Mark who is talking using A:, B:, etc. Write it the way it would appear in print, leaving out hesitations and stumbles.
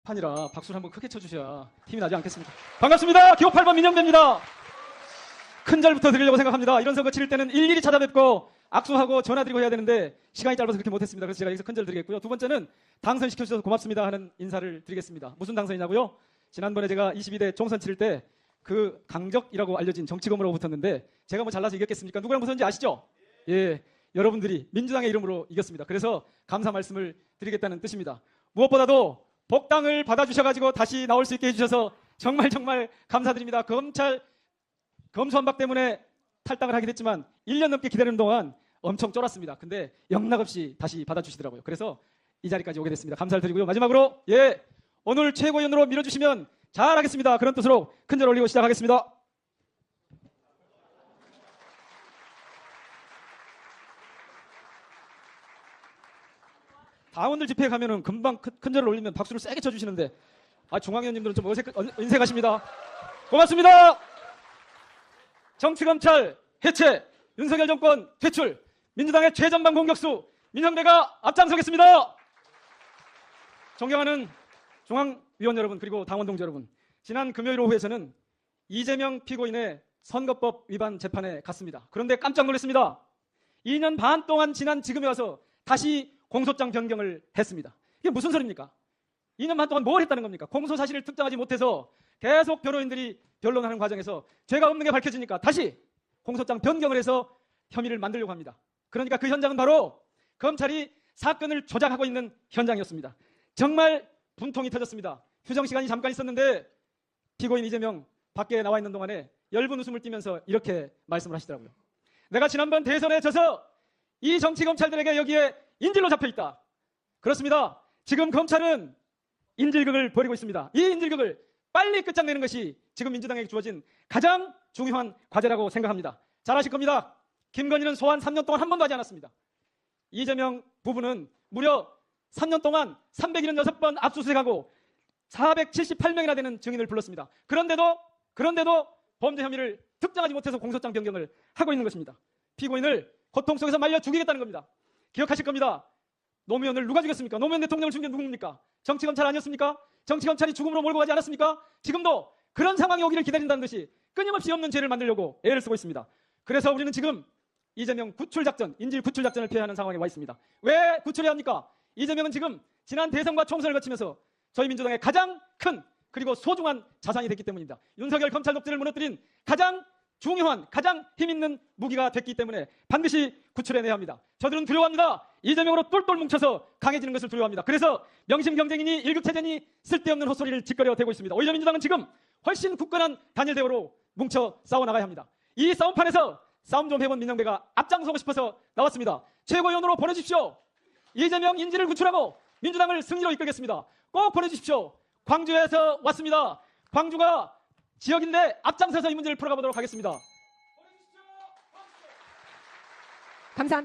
A: 판이라 박수를 한번 크게 쳐주셔야 힘이 나지 않겠습니까? 반갑습니다. 기호 8번 민영배입니다. 큰 절부터 드리려고 생각합니다. 이런 선거 치를 때는 일일이 찾아뵙고 악수하고 전화드리고 해야 되는데 시간이 짧아서 그렇게 못했습니다. 그래서 제가 여기서 큰 절 드리겠고요. 두 번째는 당선시켜주셔서 고맙습니다 하는 인사를 드리겠습니다. 무슨 당선이냐고요? 지난번에 제가 22대 총선 치를 때 그 강적이라고 알려진 정치검으로 붙었는데 제가 뭐 잘나서 이겼겠습니까? 누구랑 붙었는지 아시죠? 예, 여러분들이 민주당의 이름으로 이겼습니다. 그래서 감사 말씀을 드리겠다는 뜻입니다. 무엇보다도 복당을 받아주셔가지고 다시 나올 수 있게 해주셔서 정말 감사드립니다. 검수완박 때문에 탈당을 하게 됐지만 1년 넘게 기다리는 동안 엄청 쫄았습니다. 근데 영락없이 다시 받아주시더라고요. 그래서 이 자리까지 오게 됐습니다. 감사를 드리고요. 마지막으로 오늘 최고위원으로 밀어주시면 잘하겠습니다. 그런 뜻으로 큰절 올리고 시작하겠습니다. 당원들 집회에 가면은 금방 큰절을 올리면 박수를 세게 쳐주시는데 중앙위원님들은 좀 인색하십니다. 고맙습니다. 정치검찰 해체, 윤석열 정권 퇴출, 민주당의 최전방 공격수 민영배가 앞장서겠습니다. 존경하는 중앙위원 여러분 그리고 당원 동지 여러분, 지난 금요일 오후에서는 이재명 피고인의 선거법 위반 재판에 갔습니다. 그런데 깜짝 놀랐습니다. 2년 반 동안 지난 지금에 와서 다시 공소장 변경을 했습니다. 이게 무슨 소리입니까? 2년 반 동안 뭘 했다는 겁니까? 공소 사실을 특정하지 못해서 계속 변호인들이 변론하는 과정에서 죄가 없는 게 밝혀지니까 다시 공소장 변경을 해서 혐의를 만들려고 합니다. 그러니까 그 현장은 바로 검찰이 사건을 조작하고 있는 현장이었습니다. 정말 분통이 터졌습니다. 휴정 시간이 잠깐 있었는데 피고인 이재명 밖에 나와 있는 동안에 엷은 웃음을 띠면서 이렇게 말씀을 하시더라고요. 내가 지난번 대선에 져서 이 정치검찰들에게 여기에 인질로 잡혀있다. 그렇습니다. 지금 검찰은 인질극을 벌이고 있습니다. 이 인질극을 빨리 끝장내는 것이 지금 민주당에게 주어진 가장 중요한 과제라고 생각합니다. 잘하실 겁니다. 김건희는 소환 3년 동안 한 번도 하지 않았습니다. 이재명 부부는 무려 3년 동안 376번 압수수색하고 478명이나 되는 증인을 불렀습니다. 그런데도 범죄 혐의를 특정하지 못해서 공소장 변경을 하고 있는 것입니다. 피고인을 고통 속에서 말려 죽이겠다는 겁니다. 기억하실 겁니다. 노무현을 누가 죽였습니까? 노무현 대통령을 죽인 게 누굽니까? 정치검찰 아니었습니까? 정치검찰이 죽음으로 몰고 가지 않았습니까? 지금도 그런 상황이 오기를 기다린다는 듯이 끊임없이 없는 죄를 만들려고 애를 쓰고 있습니다. 그래서 우리는 지금 이재명 구출작전, 인질 구출작전을 피해야 하는 상황에 와 있습니다. 왜 구출해야 합니까? 이재명은 지금 지난 대선과 총선을 거치면서 저희 민주당의 가장 큰 그리고 소중한 자산이 됐기 때문입니다. 윤석열 검찰 독재를 무너뜨린 가장 중요한, 가장 힘있는 무기가 됐기 때문에 반드시 구출해내야 합니다. 저들은 두려워합니다. 이재명으로 똘똘 뭉쳐서 강해지는 것을 두려워합니다. 그래서 명심 경쟁이니 1급체제니 쓸데없는 헛소리를 짓거려 대고 있습니다. 오히려 민주당은 지금 훨씬 굳건한 단일 대우로 뭉쳐 싸워나가야 합니다. 이 싸움판에서 싸움 좀 해본 민영배가 앞장서고 싶어서 나왔습니다. 최고위원으로 보내주십시오. 이재명 인질을 구출하고 민주당을 승리로 이끌겠습니다. 꼭 보내주십시오. 광주에서 왔습니다. 광주가 지역인데 앞장서서 이 문제를 풀어가보도록 하겠습니다.
B: 감사합니다.